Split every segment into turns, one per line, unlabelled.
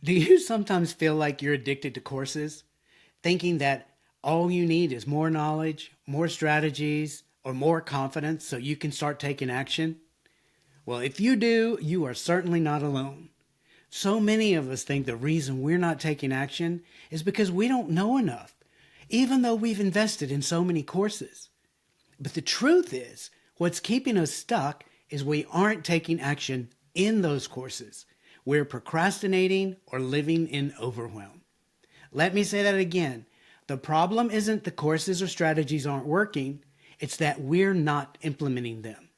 Do you sometimes feel like you're addicted to courses, thinking that all you need is more knowledge, more strategies, or more confidence so you can start taking action? Well, if you do, you are certainly not alone. So many of us think the reason we're not taking action is because we don't know enough, even though we've invested in so many courses. But the truth is, what's keeping us stuck is we aren't taking action in those courses. We're procrastinating or living in overwhelm. Let me say that again. The problem isn't the courses or strategies aren't working, it's that we're not implementing them.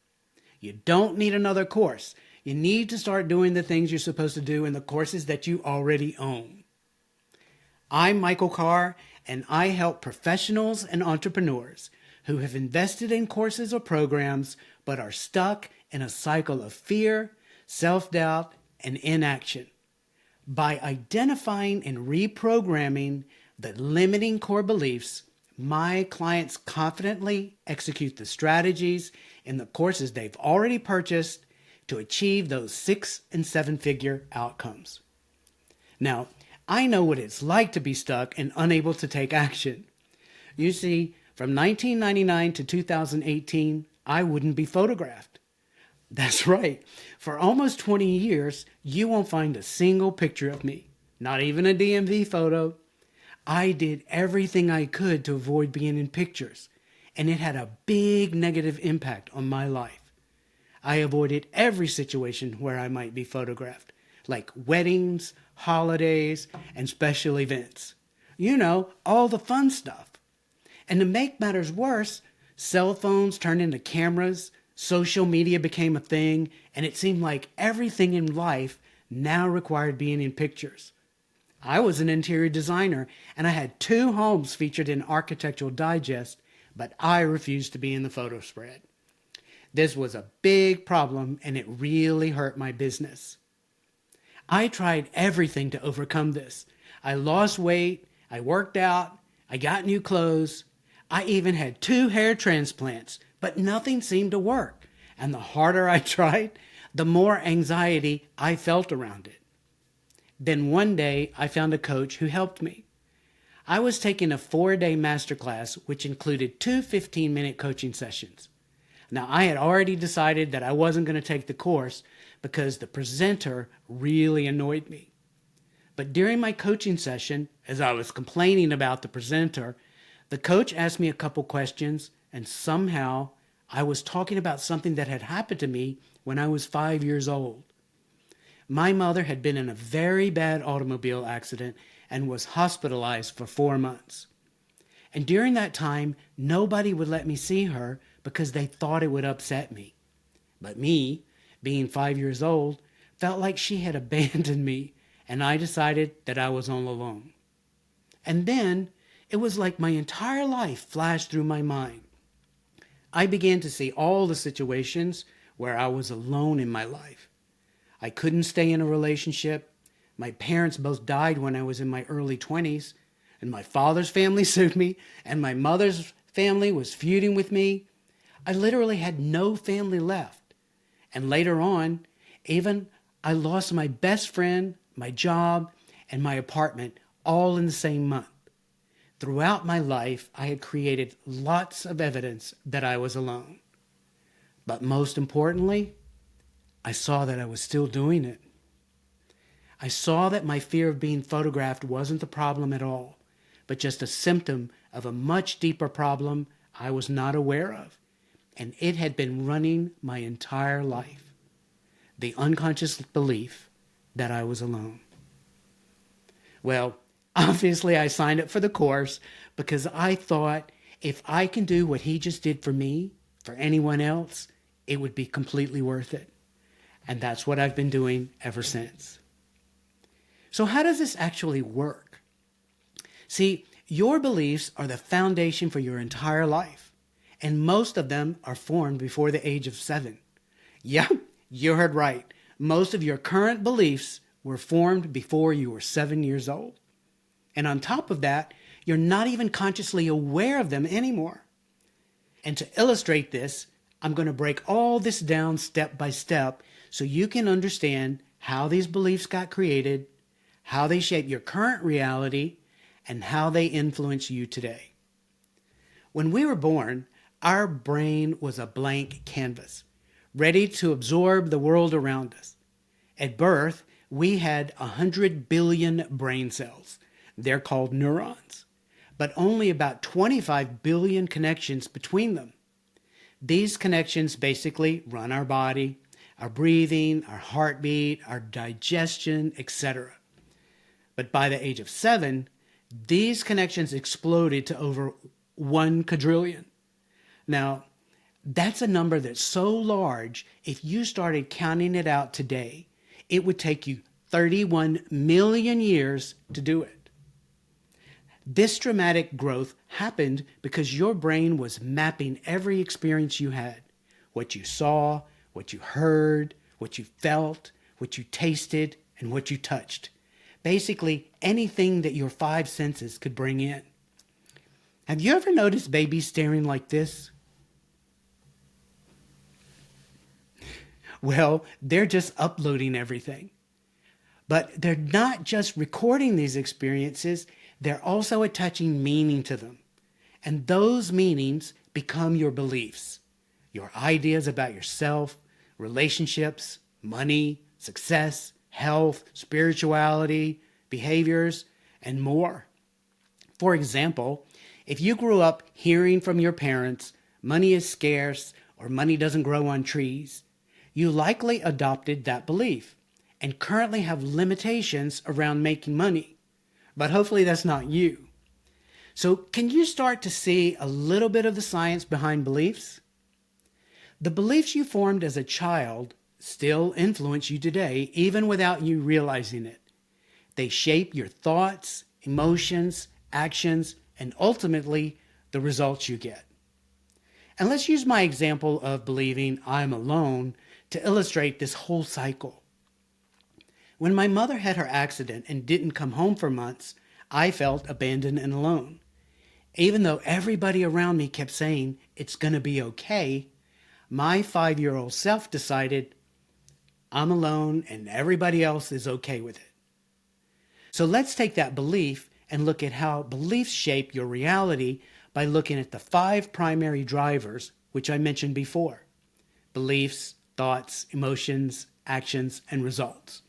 You don't need another course. You need to start doing the things you're supposed to do in the courses that you already own. I'm Michael Carr, and I help professionals and entrepreneurs who have invested in courses or programs but are stuck in a cycle of fear, self-doubt, and inaction. By identifying and reprogramming the limiting core beliefs, my clients confidently execute the strategies in the courses they've already purchased to achieve those 6 and 7-figure outcomes. Now, I know what it's like to be stuck and unable to take action. You see, from 1999 to 2018, I wouldn't be photographed. That's right. For almost 20 years, you won't find a single picture of me, not even a DMV photo. I did everything I could to avoid being in pictures, and it had a big negative impact on my life. I avoided every situation where I might be photographed, like weddings, holidays, and special events. You know, all the fun stuff. And to make matters worse, cell phones turned into cameras, social media became a thing, and it seemed like everything in life now required being in pictures. I was an interior designer, and I had 2 homes featured in Architectural Digest, but I refused to be in the photo spread. This was a big problem, and it really hurt my business. I tried everything to overcome this. I lost weight, I worked out, I got new clothes. I even had 2 hair transplants, but nothing seemed to work. And the harder I tried, the more anxiety I felt around it. Then one day, I found a coach who helped me. I was taking a 4-day masterclass, which included 2 15-minute coaching sessions. Now, I had already decided that I wasn't going to take the course because the presenter really annoyed me. But during my coaching session, as I was complaining about the presenter, the coach asked me a couple questions, and somehow I was talking about something that had happened to me when I was 5 years old. My mother had been in a very bad automobile accident and was hospitalized for 4 months. And during that time, nobody would let me see her because they thought it would upset me. But me, being 5 years old, felt like she had abandoned me, and I decided that I was all alone. And then it was like my entire life flashed through my mind. I began to see all the situations where I was alone in my life. I couldn't stay in a relationship. My parents both died when I was in my early 20s, and my father's family sued me, and my mother's family was feuding with me. I literally had no family left. And later on, even I lost my best friend, my job, and my apartment all in the same month. Throughout my life, I had created lots of evidence that I was alone. But most importantly, I saw that I was still doing it. I saw that my fear of being photographed wasn't the problem at all, but just a symptom of a much deeper problem I was not aware of, and it had been running my entire life. The unconscious belief that I was alone. Well, obviously I signed up for the course because I thought if I can do what he just did for me, for anyone else, it would be completely worth it. And that's what I've been doing ever since. So how does this actually work? See, your beliefs are the foundation for your entire life, and most of them are formed before the age of 7. Yep, you heard right. Most of your current beliefs were formed before you were 7 years old. And on top of that, you're not even consciously aware of them anymore. And to illustrate this, I'm going to break all this down step by step so you can understand how these beliefs got created, how they shape your current reality, and how they influence you today. When we were born, our brain was a blank canvas, ready to absorb the world around us. At birth, we had 100 billion brain cells. They're called neurons, but only about 25 billion connections between them. These connections basically run our body, our breathing, our heartbeat, our digestion, etc. But by the age of 7, these connections exploded to over 1 quadrillion. Now, that's a number that's so large, if you started counting it out today, it would take you 31 million years to do it. This dramatic growth happened because your brain was mapping every experience you had. What you saw, what you heard, what you felt, what you tasted, and what you touched. Basically, anything that your 5 senses could bring in. Have you ever noticed babies staring like this? Well, they're just uploading everything. But they're not just recording these experiences, they're also attaching meaning to them. And those meanings become your beliefs, your ideas about yourself, relationships, money, success, health, spirituality, behaviors, and more. For example, if you grew up hearing from your parents, money is scarce or money doesn't grow on trees, you likely adopted that belief and currently have limitations around making money. But hopefully that's not you. So can you start to see a little bit of the science behind beliefs? The beliefs you formed as a child still influence you today, even without you realizing it. They shape your thoughts, emotions, actions, and ultimately the results you get. And let's use my example of believing I'm alone to illustrate this whole cycle. When my mother had her accident and didn't come home for months, I felt abandoned and alone. Even though everybody around me kept saying it's going to be okay, my 5-year-old self decided I'm alone and everybody else is okay with it. So let's take that belief and look at how beliefs shape your reality by looking at the 5 primary drivers, which I mentioned before: beliefs, thoughts, emotions, actions, and results.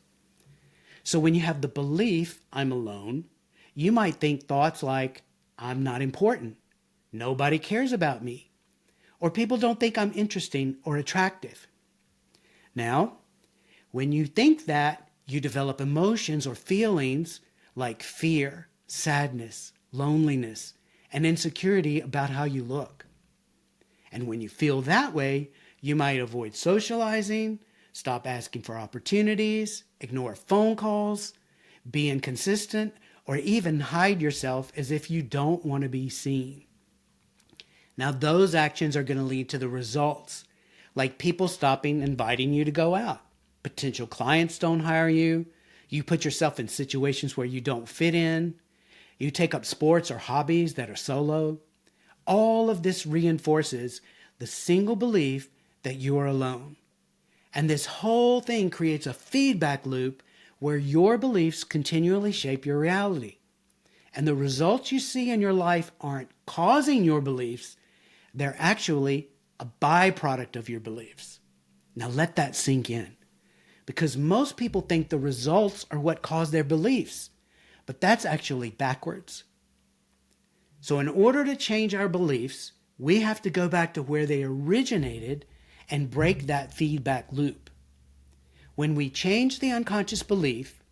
So when you have the belief, I'm alone, you might think thoughts like, I'm not important, nobody cares about me, or people don't think I'm interesting or attractive. Now, when you think that, you develop emotions or feelings like fear, sadness, loneliness, and insecurity about how you look. And when you feel that way, you might avoid socializing, stop asking for opportunities, ignore phone calls, be inconsistent, or even hide yourself as if you don't want to be seen. Now, those actions are going to lead to the results, like people stopping inviting you to go out. Potential clients don't hire you. You put yourself in situations where you don't fit in. You take up sports or hobbies that are solo. All of this reinforces the single belief that you are alone. And this whole thing creates a feedback loop where your beliefs continually shape your reality. And the results you see in your life aren't causing your beliefs, they're actually a byproduct of your beliefs. Now let that sink in, because most people think the results are what cause their beliefs, but that's actually backwards. So in order to change our beliefs, we have to go back to where they originated and break that feedback loop. When we change the unconscious belief,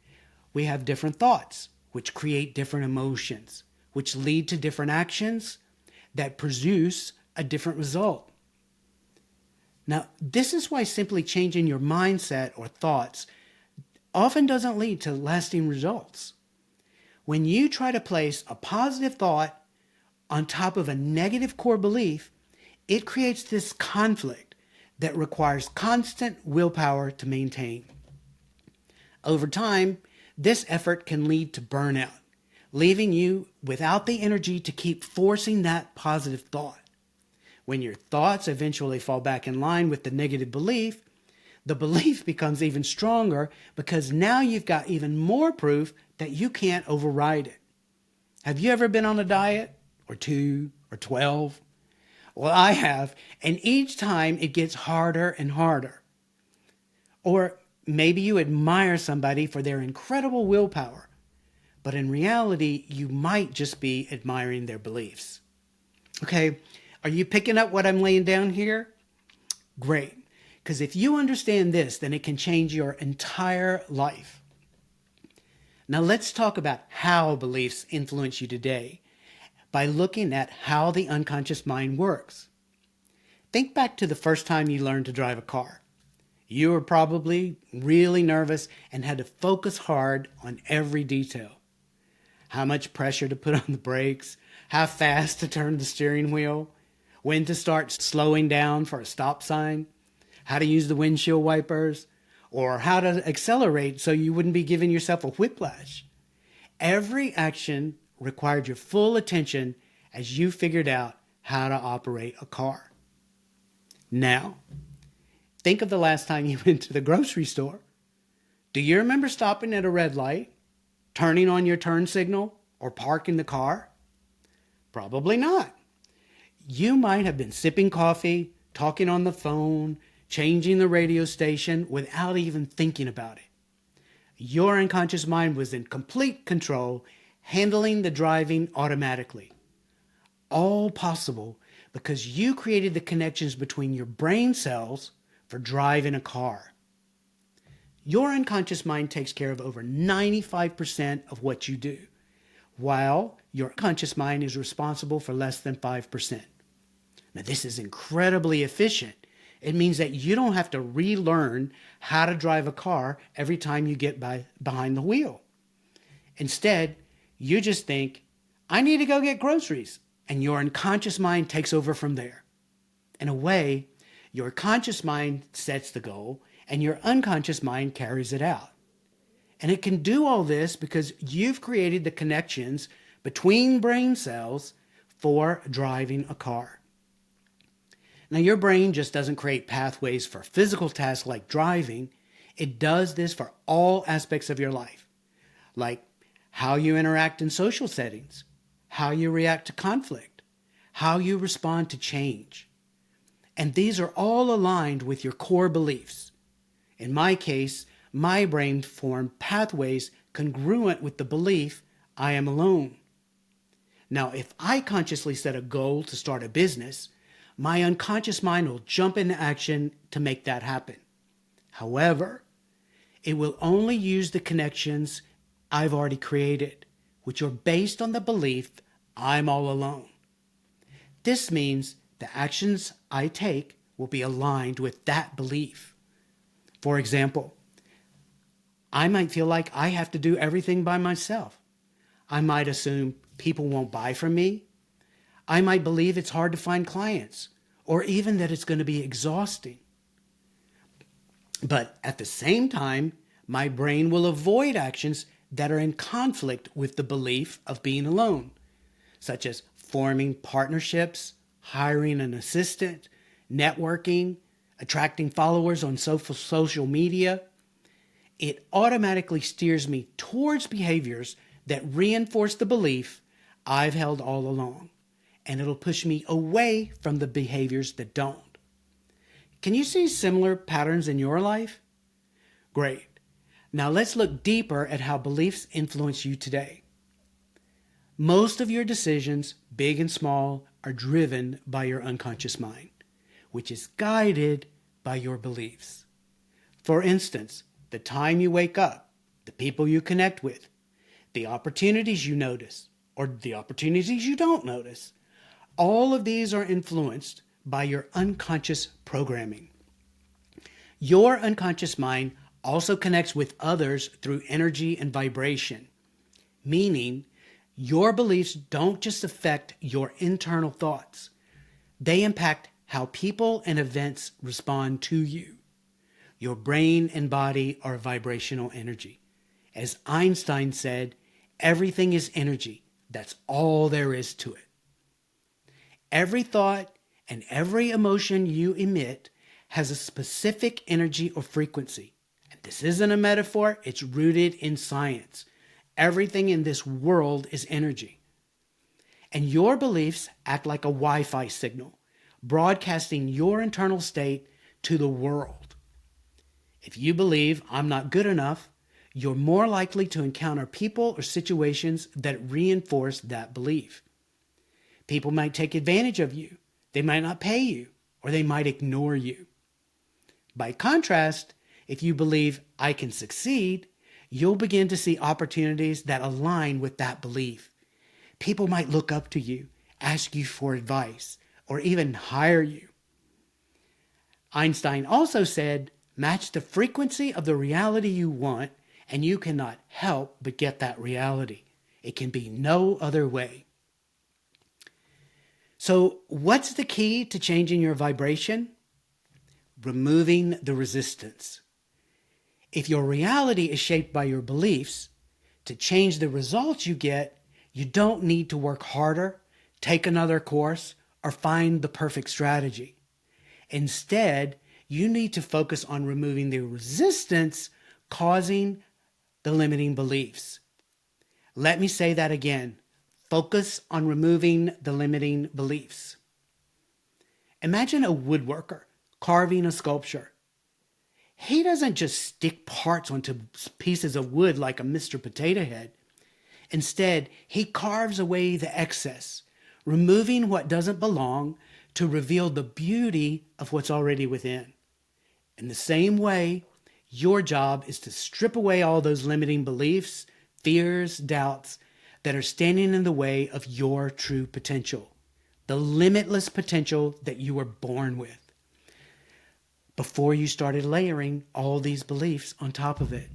we have different thoughts, which create different emotions, which lead to different actions that produce a different result. Now, this is why simply changing your mindset or thoughts often doesn't lead to lasting results. When you try to place a positive thought on top of a negative core belief, it creates this conflict that requires constant willpower to maintain. Over time, this effort can lead to burnout, leaving you without the energy to keep forcing that positive thought. When your thoughts eventually fall back in line with the negative belief, the belief becomes even stronger because now you've got even more proof that you can't override it. Have you ever been on a diet? Or 2? Or 12? Well, I have, and each time it gets harder and harder. Or maybe you admire somebody for their incredible willpower, but in reality, you might just be admiring their beliefs. Okay, are you picking up what I'm laying down here? Great, because if you understand this, then it can change your entire life. Now let's talk about how beliefs influence you today by looking at how the unconscious mind works. Think back to the first time you learned to drive a car. You were probably really nervous and had to focus hard on every detail. How much pressure to put on the brakes, how fast to turn the steering wheel, when to start slowing down for a stop sign, how to use the windshield wipers, or how to accelerate so you wouldn't be giving yourself a whiplash. Every action required your full attention as you figured out how to operate a car. Now, think of the last time you went to the grocery store. Do you remember stopping at a red light, turning on your turn signal, or parking the car? Probably not. You might have been sipping coffee, talking on the phone, changing the radio station without even thinking about it. Your unconscious mind was in complete control, handling the driving automatically. All possible because you created the connections between your brain cells for driving a car. Your unconscious mind takes care of over 95% of what you do, while your conscious mind is responsible for less than 5%. Now, this is incredibly efficient. It means that you don't have to relearn how to drive a car every time you get behind the wheel. Instead, you just think, I need to go get groceries, and your unconscious mind takes over from there. In a way, your conscious mind sets the goal, and your unconscious mind carries it out. And it can do all this because you've created the connections between brain cells for driving a car. Now, your brain just doesn't create pathways for physical tasks like driving. It does this for all aspects of your life, like how you interact in social settings, how you react to conflict, how you respond to change. And these are all aligned with your core beliefs. In my case, my brain formed pathways congruent with the belief I am alone. Now, if I consciously set a goal to start a business, my unconscious mind will jump into action to make that happen. However, it will only use the connections I've already created, which are based on the belief I'm all alone. This means the actions I take will be aligned with that belief. For example, I might feel like I have to do everything by myself. I might assume people won't buy from me. I might believe it's hard to find clients, or even that it's going to be exhausting. But at the same time, my brain will avoid actions that are in conflict with the belief of being alone, such as forming partnerships, hiring an assistant, networking, attracting followers on social media. It automatically steers me towards behaviors that reinforce the belief I've held all along, and it'll push me away from the behaviors that don't. Can you see similar patterns in your life? Great. Now let's look deeper at how beliefs influence you today. Most of your decisions, big and small, are driven by your unconscious mind, which is guided by your beliefs. For instance, the time you wake up, the people you connect with, the opportunities you notice, or the opportunities you don't notice. All of these are influenced by your unconscious programming. Your unconscious mind also connects with others through energy and vibration, meaning your beliefs don't just affect your internal thoughts. They impact how people and events respond to you. Your brain and body are vibrational energy. As Einstein said, everything is energy. That's all there is to it. Every thought and every emotion you emit has a specific energy or frequency. And this isn't a metaphor, it's rooted in science. Everything in this world is energy. And your beliefs act like a Wi-Fi signal, broadcasting your internal state to the world. If you believe I'm not good enough, you're more likely to encounter people or situations that reinforce that belief. People might take advantage of you, they might not pay you, or they might ignore you. By contrast, if you believe I can succeed, you'll begin to see opportunities that align with that belief. People might look up to you, ask you for advice, or even hire you. Einstein also said, match the frequency of the reality you want, and you cannot help but get that reality. It can be no other way. So, what's the key to changing your vibration? Removing the resistance. If your reality is shaped by your beliefs, to change the results you get, you don't need to work harder, take another course, or find the perfect strategy. Instead, you need to focus on removing the resistance causing the limiting beliefs. Let me say that again. Focus on removing the limiting beliefs. Imagine a woodworker carving a sculpture. He doesn't just stick parts onto pieces of wood like a Mr. Potato Head. Instead, he carves away the excess, removing what doesn't belong to reveal the beauty of what's already within. In the same way, your job is to strip away all those limiting beliefs, fears, doubts that are standing in the way of your true potential, the limitless potential that you were born with, before you started layering all these beliefs on top of it.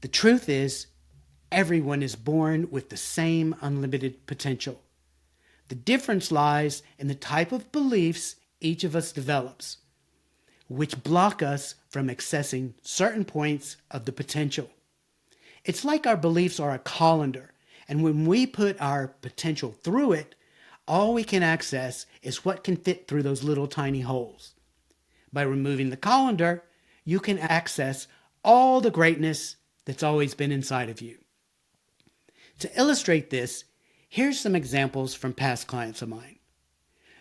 The truth is, everyone is born with the same unlimited potential. The difference lies in the type of beliefs each of us develops, which block us from accessing certain points of the potential. It's like our beliefs are a colander, and when we put our potential through it, all we can access is what can fit through those little tiny holes. By removing the colander, you can access all the greatness that's always been inside of you. To illustrate this, here's some examples from past clients of mine.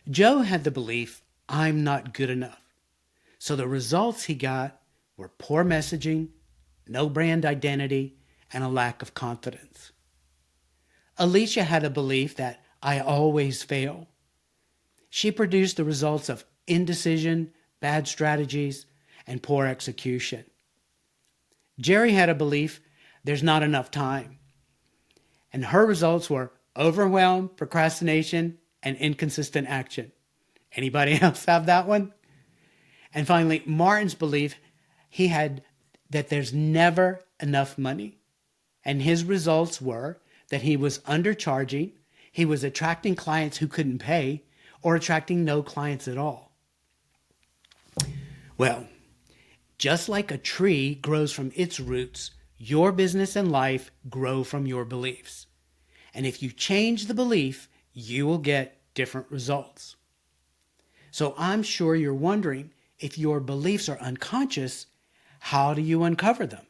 Joe had the belief, I'm not good enough. So the results he got were poor messaging, no brand identity, and a lack of confidence. Alicia had a belief that I always fail. She produced the results of indecision, bad strategies, and poor execution. Jerry had a belief there's not enough time. And her results were overwhelm, procrastination, and inconsistent action. Anybody else have that one? And finally, Martin's belief he had that there's never enough money. And his results were that he was undercharging, he was attracting clients who couldn't pay, or attracting no clients at all. Well, just like a tree grows from its roots, your business and life grow from your beliefs. And if you change the belief, you will get different results. So I'm sure you're wondering, if your beliefs are unconscious, how do you uncover them?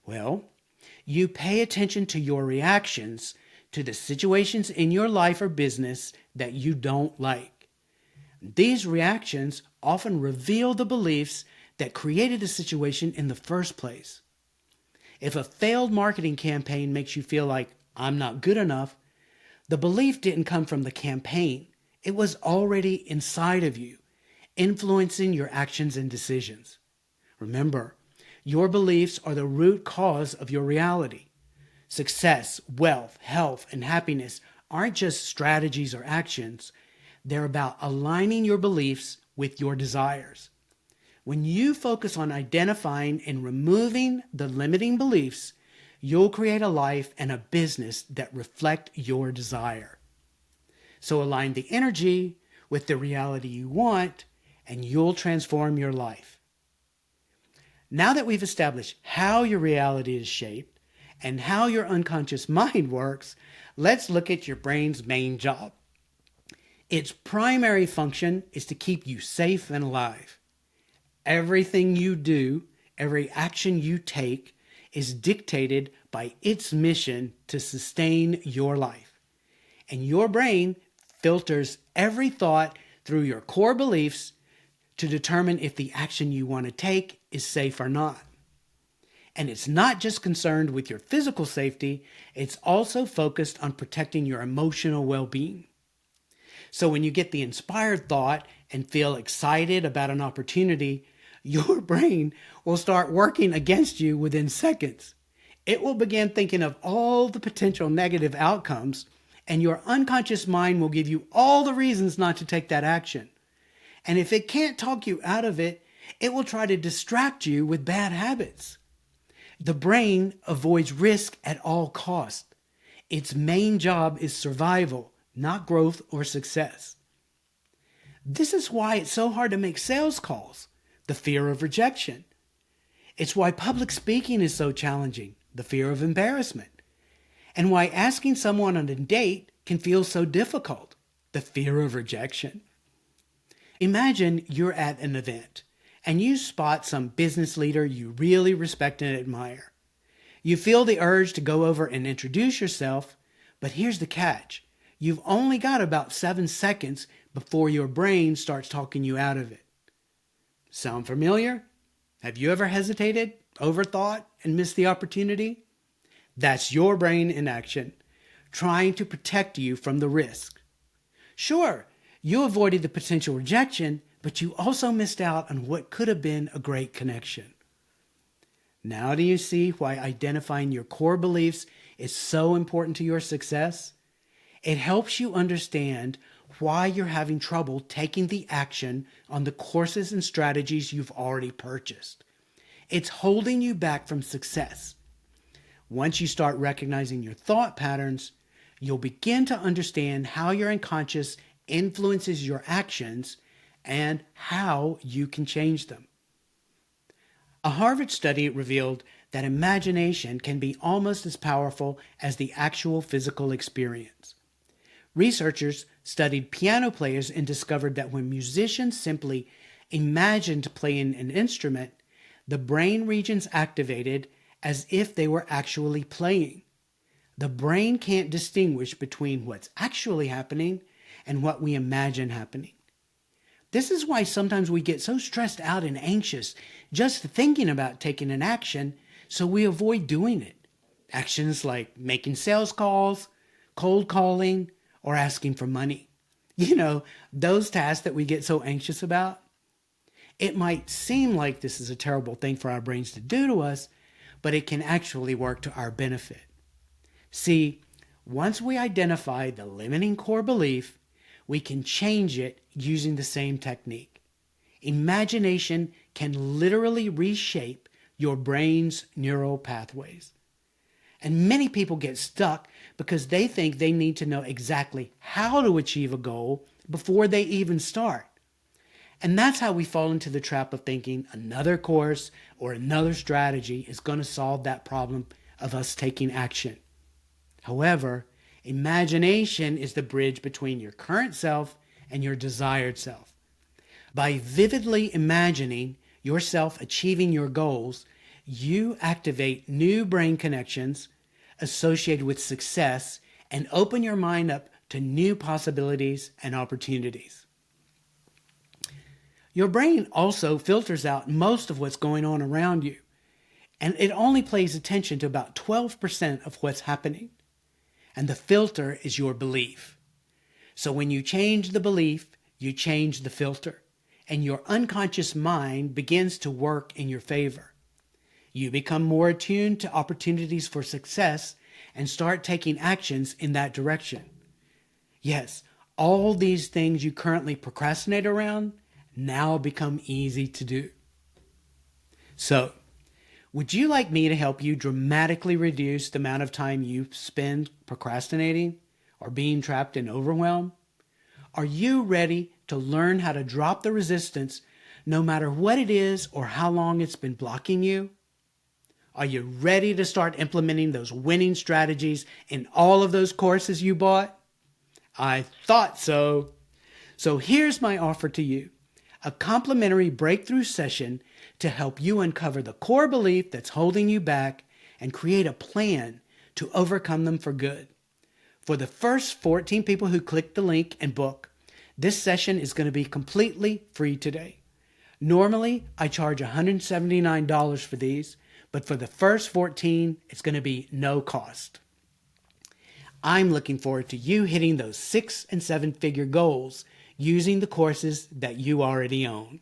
Well, you pay attention to your reactions to the situations in your life or business that you don't like. These reactions often reveal the beliefs that created the situation in the first place. If a failed marketing campaign makes you feel like I'm not good enough, the belief didn't come from the campaign. It was already inside of you, influencing your actions and decisions. Remember, your beliefs are the root cause of your reality. Success, wealth, health, and happiness aren't just strategies or actions. They're about aligning your beliefs with your desires. When you focus on identifying and removing the limiting beliefs, you'll create a life and a business that reflect your desire. So align the energy with the reality you want, and you'll transform your life. Now that we've established how your reality is shaped and how your unconscious mind works, let's look at your brain's main job. Its primary function is to keep you safe and alive. Everything you do, every action you take is dictated by its mission to sustain your life. And your brain filters every thought through your core beliefs to determine if the action you want to take is safe or not. And it's not just concerned with your physical safety, it's also focused on protecting your emotional well-being. So when you get the inspired thought and feel excited about an opportunity, your brain will start working against you within seconds. It will begin thinking of all the potential negative outcomes, and your unconscious mind will give you all the reasons not to take that action. And if it can't talk you out of it, it will try to distract you with bad habits. The brain avoids risk at all costs. Its main job is survival, not growth or success. This is why it's so hard to make sales calls, the fear of rejection. It's why public speaking is so challenging, the fear of embarrassment. And why asking someone on a date can feel so difficult, the fear of rejection. Imagine you're at an event and you spot some business leader you really respect and admire. You feel the urge to go over and introduce yourself, but here's the catch. You've only got about 7 seconds before your brain starts talking you out of it. Sound familiar? Have you ever hesitated, overthought, and missed the opportunity? That's your brain in action, trying to protect you from the risk. Sure, you avoided the potential rejection, but you also missed out on what could have been a great connection. Now do you see why identifying your core beliefs is so important to your success? It helps you understand why you're having trouble taking the action on the courses and strategies you've already purchased. It's holding you back from success. Once you start recognizing your thought patterns, you'll begin to understand how your unconscious influences your actions and how you can change them. A Harvard study revealed that imagination can be almost as powerful as the actual physical experience. Researchers studied piano players and discovered that when musicians simply imagined playing an instrument, the brain regions activated as if they were actually playing. The brain can't distinguish between what's actually happening and what we imagine happening. This is why sometimes we get so stressed out and anxious just thinking about taking an action, so we avoid doing it. Actions like making sales calls, cold calling, or asking for money. You know, those tasks that we get so anxious about. It might seem like this is a terrible thing for our brains to do to us, but it can actually work to our benefit. See, once we identify the limiting core belief, we can change it using the same technique. Imagination can literally reshape your brain's neural pathways. And many people get stuck because they think they need to know exactly how to achieve a goal before they even start. And that's how we fall into the trap of thinking another course or another strategy is going to solve that problem of us taking action. However, imagination is the bridge between your current self and your desired self. By vividly imagining yourself achieving your goals, you activate new brain connections associated with success and open your mind up to new possibilities and opportunities. Your brain also filters out most of what's going on around you, and it only pays attention to about 12% of what's happening. And the filter is your belief. So when you change the belief, you change the filter, and your unconscious mind begins to work in your favor. You become more attuned to opportunities for success and start taking actions in that direction. Yes, all these things you currently procrastinate around now become easy to do. So, would you like me to help you dramatically reduce the amount of time you spend procrastinating or being trapped in overwhelm? Are you ready to learn how to drop the resistance no matter what it is or how long it's been blocking you? Are you ready to start implementing those winning strategies in all of those courses you bought? I thought so. So here's my offer to you. a complimentary breakthrough session to help you uncover the core belief that's holding you back and create a plan to overcome them for good. For the first 14 people who click the link and book, this session is going to be completely free today. Normally, I charge $179 for these, but for the first 14, it's going to be no cost. I'm looking forward to you hitting those 6- and 7-figure goals using the courses that you already own.